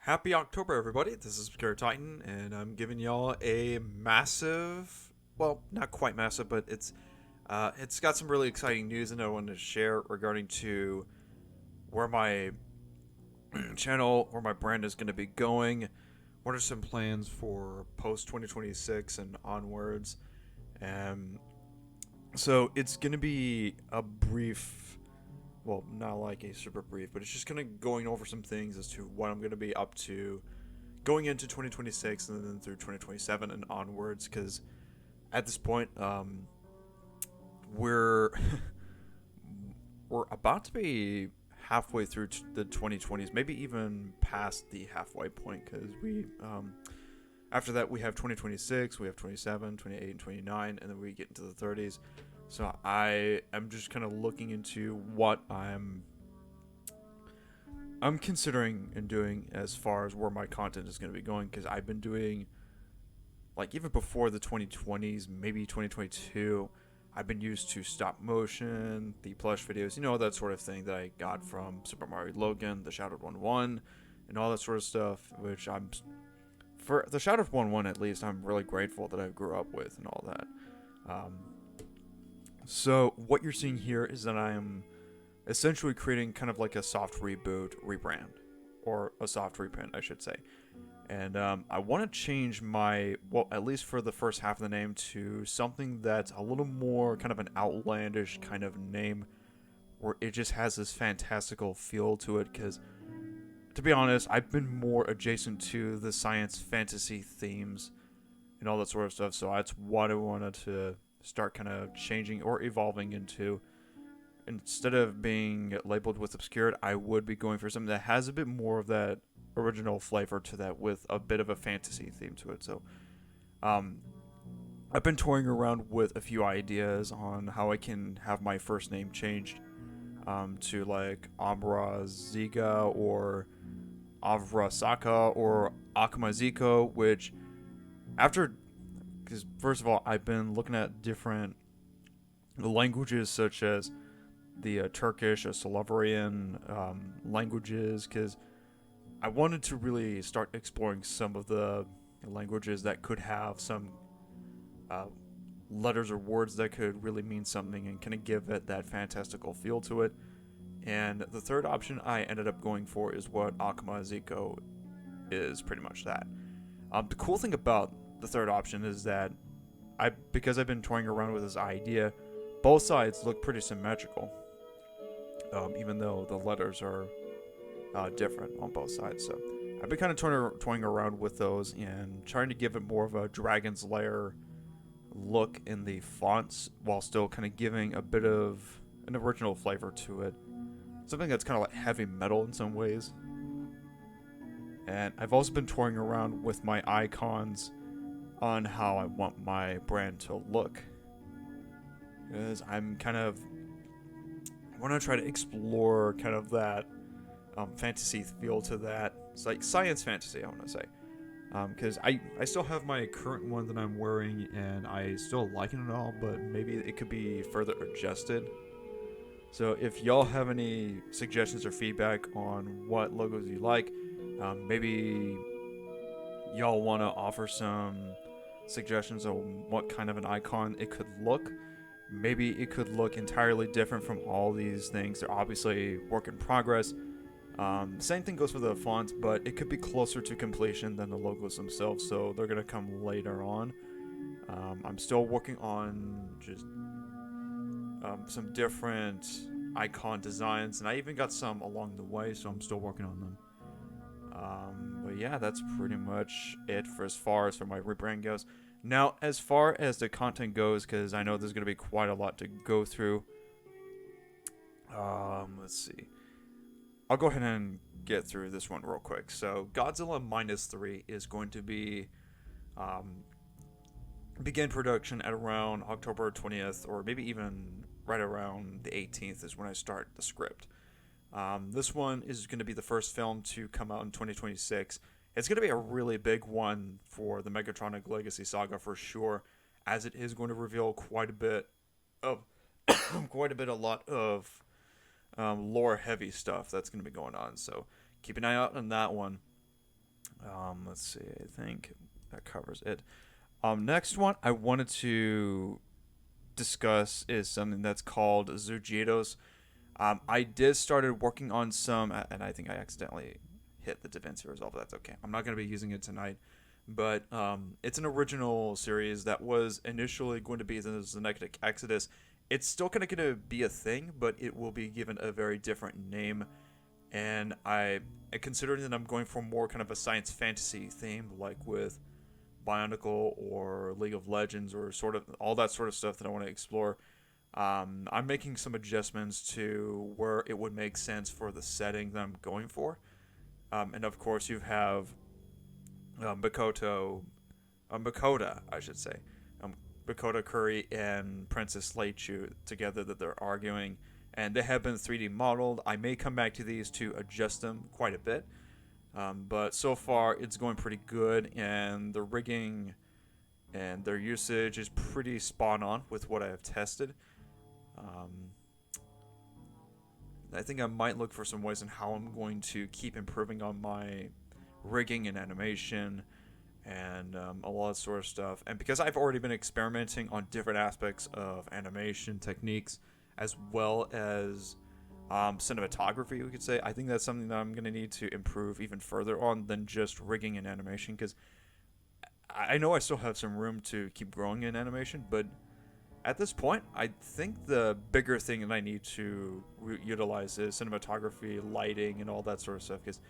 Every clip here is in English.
Happy October, everybody. This is Pure Titan, and I'm giving y'all a massive, well, not quite massive, but it's got some really exciting news that I wanted to share regarding to where my channel, where my brand is going to be going. What are some plans for post 2026 and onwards? Um, so it's going to be a brief, well, not like a super brief, but it's just kind of going over some things as to what I'm going to be up to going into 2026 and then through 2027 and onwards, because at this point we're we're about to be halfway through the 2020s, maybe even past the halfway point, because we after that we have 2026, we have 27, 28, and 29, and then we get into the 30s. So I am just kind of looking into what I'm considering and doing as far as where my content is going to be going, because I've been doing, like, even before the 2020s, maybe 2022, I've been used to stop motion, the plush videos, that sort of thing that I got from Super Mario Logan, the Shadowed 1-1, and all that sort of stuff, which for the Shadowed 1-1 at least, I'm really grateful that I grew up with and all that. Um, so what you're seeing here is that I am essentially creating kind of like a soft reboot, rebrand, or a soft reprint, I should say. And I want to change my, well, at least for the first half of the name, to something that's a little more kind of an outlandish kind of name, where it just has this fantastical feel to it. Because, to be honest, I've been more adjacent to the science fantasy themes and all that sort of stuff. So that's what I wanted to start kind of changing or evolving into. Instead of being labeled with obscured, I would be going for something that has a bit more of that original flavor to that, with a bit of a fantasy theme to it. So, um, I've been toying around with a few ideas on how I can have my first name changed to like Amra Ziga or Avra Saka or Akamaziko, which after, because first of all, I've been looking at different languages such as the Turkish, Slovenian languages, because I wanted to really start exploring some of the languages that could have some uh, letters or words that could really mean something and kind of give it that fantastical feel to it. And the third option I ended up going for is what Akama Ziko is, pretty much that. The cool thing about the third option is that because I've been toying around with this idea, both sides look pretty symmetrical, even though the letters are different on both sides. So I've been kind of toying around with those and trying to give it more of a Dragon's Lair look in the fonts, while still kind of giving a bit of an original flavor to it. Something that's kind of like heavy metal in some ways. And I've also been toying around with my icons on how I want my brand to look, because I'm kind of, I want to try to explore kind of that fantasy feel to that. It's like science fantasy, I want to say. Because I still have my current one that I'm wearing, and I still like it and all, but maybe it could be further adjusted. So if y'all have any suggestions or feedback on what logos you like, maybe y'all want to offer some suggestions on what kind of an icon it could look. Maybe it could look entirely different from all these things. They're obviously work in progress. Same thing goes for the fonts, but it could be closer to completion than the logos themselves, so they're going to come later on. I'm still working on just some different icon designs, and I even got some along the way, so I'm still working on them. But yeah, that's pretty much it for as far as for my rebrand goes. Now, as far as the content goes, because I know there's going to be quite a lot to go through. Let's see. I'll go ahead and get through this one real quick. So, Godzilla Minus 3 is going to be um, begin production at around October 20th, or maybe even right around the 18th is when I start the script. This one is going to be the first film to come out in 2026. It's going to be a really big one for the Megatronic Legacy Saga for sure, as it is going to reveal quite a bit of, a lot of lore heavy stuff that's going to be going on. So keep an eye out on that one. Let's see. I think that covers it. Next one I wanted to discuss is something that's called Zugitos. I did started working on some, and I think I accidentally hit the DaVinci Resolve, but that's okay. I'm not going to be using it tonight. But it's an original series that was initially going to be the Zenetic Exodus. It's still kind of going to be a thing, but it will be given a very different name. And considering that I'm going for more kind of a science fantasy theme, like with Bionicle or League of Legends or sort of all that sort of stuff that I want to explore, I'm making some adjustments to where it would make sense for the setting that I'm going for. And of course, you have Makoto, I should say. Makoto Curry and Princess Leichu together that they're arguing, and they have been 3D modeled. I may come back to these to adjust them quite a bit, but so far it's going pretty good, and the rigging and their usage is pretty spot on with what I have tested. Um, I think I might look for some ways on how I'm going to keep improving on my rigging and animation and a lot of sort of stuff. And because I've already been experimenting on different aspects of animation techniques as well as cinematography, we could say, I think that's something that I'm going to need to improve even further on than just rigging and animation, because I know I still have some room to keep growing in animation, but at this point, I think the bigger thing that I need to utilize is cinematography, lighting, and all that sort of stuff. Because,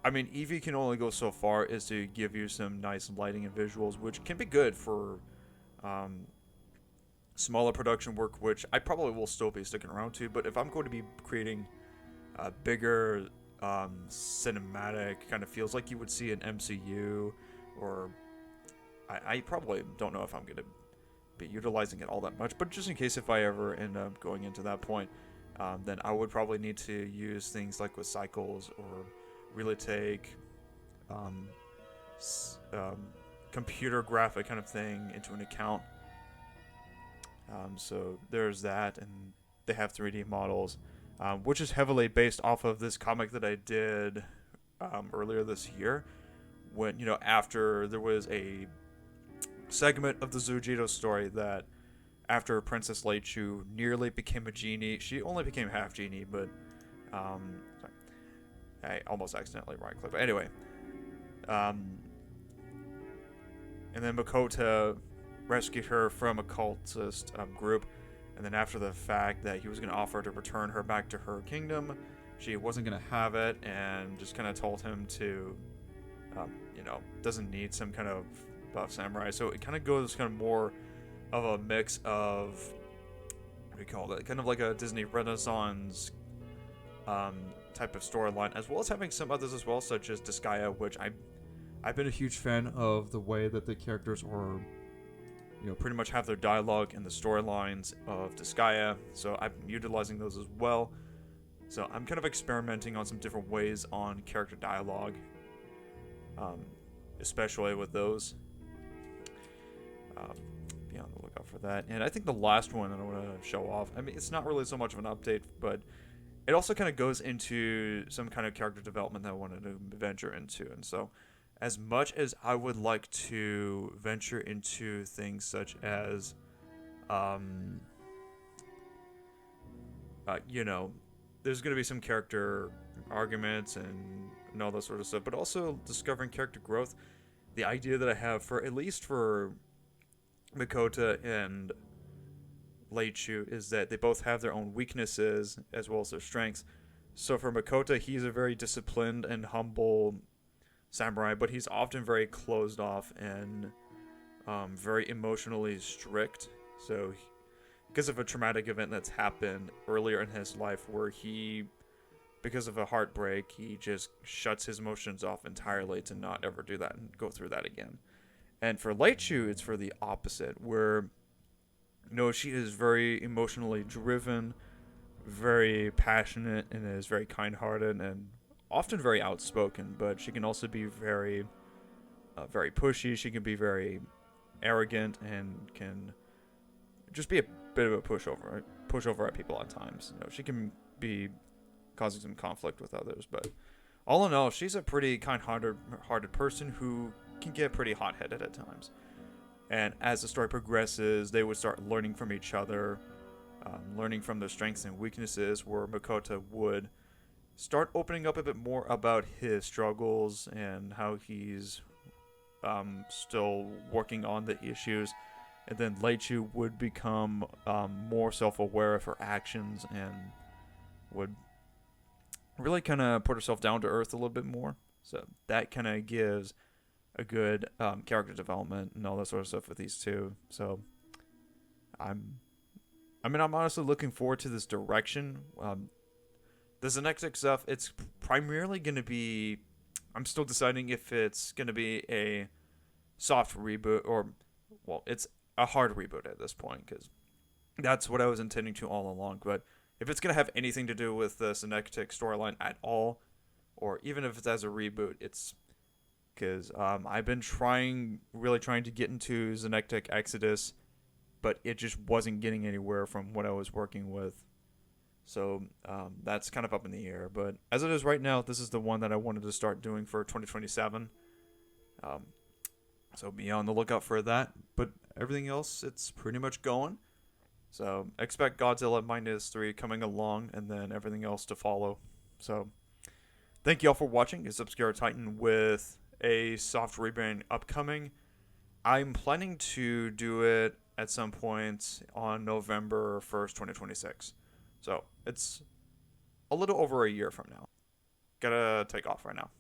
I mean, Eevee can only go so far as to give you some nice lighting and visuals, which can be good for um, smaller production work, which I probably will still be sticking around to. But if I'm going to be creating a bigger cinematic kind of feels like you would see in MCU, or I probably don't know if I'm going to be utilizing it all that much, but just in case if I ever end up going into that point, then I would probably need to use things like with cycles or really take um, computer graphic kind of thing into an account. So there's that, and they have 3D models, which is heavily based off of this comic that I did earlier this year, when after there was a segment of the Zujito story that after Princess Leichu nearly became a genie, she only became half genie, but sorry, I almost accidentally right clicked. But anyway, and then Makoto rescued her from a cultist group, and then after the fact that he was going to offer to return her back to her kingdom, she wasn't going to have it, and just kind of told him to, doesn't need some kind of buff samurai. So it kind of goes kind of more of a mix of, what do you call it, kind of like a Disney Renaissance type of storyline, as well as having some others as well, such as Disgaea, which I've been a huge fan of the way that the characters are, pretty much have their dialogue and the storylines of Disgaea. So I'm utilizing those as well. So I'm kind of experimenting on some different ways on character dialogue, especially with those. Be on the lookout for that. And I think the last one that I want to show off, I mean, it's not really so much of an update, but it also kind of goes into some kind of character development that I wanted to venture into. And so, as much as I would like to venture into things such as, there's going to be some character arguments and all that sort of stuff, but also discovering character growth. The idea that I have for, at least for Makoto and Leichu, is that they both have their own weaknesses as well as their strengths. So for Makoto, he's a very disciplined and humble samurai, but he's often very closed off and very emotionally strict. So because of a traumatic event that's happened earlier in his life where he, because of a heartbreak, he just shuts his emotions off entirely to not ever do that and go through that again. And for Leichu, it's for the opposite, where she is very emotionally driven, very passionate, and is very kind-hearted and often very outspoken. But she can also be very, very pushy. She can be very arrogant and can just be a bit of a pushover at people at times. She can be causing some conflict with others, but all in all, she's a pretty kind-hearted person who can get pretty hot-headed at times. And as the story progresses, they would start learning from each other, learning from their strengths and weaknesses, where Makota would start opening up a bit more about his struggles and how he's still working on the issues. And then Leichu would become more self-aware of her actions and would really kind of put herself down to earth a little bit more. So that kind of gives a good character development and all that sort of stuff with these two. So I'm honestly looking forward to this direction. The Zenectic stuff, it's primarily going to be, I'm still deciding if it's going to be a soft reboot or, well, it's a hard reboot at this point, because that's what I was intending to all along. But if it's going to have anything to do with the Zenectic storyline at all, or even if it's as a reboot, it's because I've been really trying to get into Zenectic Exodus, but it just wasn't getting anywhere from what I was working with. So that's kind of up in the air. But as it is right now, this is the one that I wanted to start doing for 2027. So be on the lookout for that. But everything else, it's pretty much going. So expect Godzilla -3 coming along, and then everything else to follow. So thank you all for watching. It's Obscure Titan with a soft rebrand upcoming. I'm planning to do it at some point on November 1st, 2026. So it's a little over a year from now. Gotta take off right now.